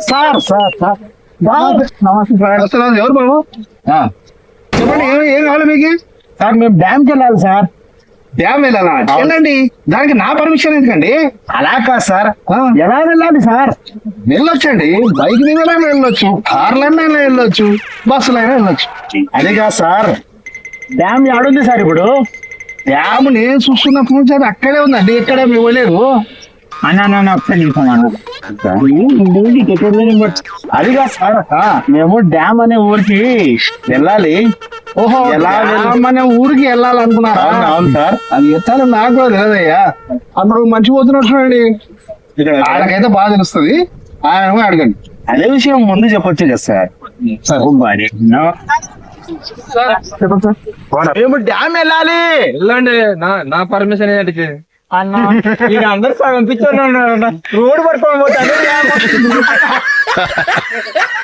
Sir sir sir నమస్తే sir. వస్తున్నారు ఎవరు బాబు? చెప్పండి ఏం కావాలి మీకు? సార్ మేము డ్యామ్కి వెళ్ళాలి సార్. డ్యామ్ వెళ్ళాలా? వెళ్ళండి, దానికి నా పర్మిషన్ ఎందుకండి? అలా కాదు సార్, ఎలా వెళ్ళాలి సార్? వెళ్ళొచ్చండి, బైక్ మీద వెళ్ళొచ్చు, కార్లైనా వెళ్ళొచ్చు, బస్సులైనా వెళ్ళొచ్చు. అది కాదు సార్, డ్యామ్ ఆడుంది సార్ ఇప్పుడు. డ్యామ్ నేను చూస్తున్నప్పుడు నుంచి అది అక్కడే ఉందండి, ఇక్కడే మేము వెళ్ళలేదు. అన్న ఒకసారి చూసాను. అది కాదు సార్, మేము డ్యామ్ అనే ఊరికి వెళ్ళాలి. ఓహో, ఎలా మన ఊరికి వెళ్ళాలనుకున్నారా? అవును సార్. అది ఎత్తాలని నాకు కూడా తెలియదయ్యా. అప్పుడు మంచి పోతున్నట్టున్నాండి, ఆయనకైతే బాగా తెలుస్తుంది, ఆయన అడగండి. అదే విషయం ముందు చెప్పొచ్చు కదా సార్. మేము డ్యామ్ వెళ్ళాలి. వెళ్ళండి, నా పర్మిషన్ ఏంటి అన్న ఇక అందరు సగం పిచ్చోళ్ళు ఉన్నారు. రోడ్డు పట్టుకొని పోతే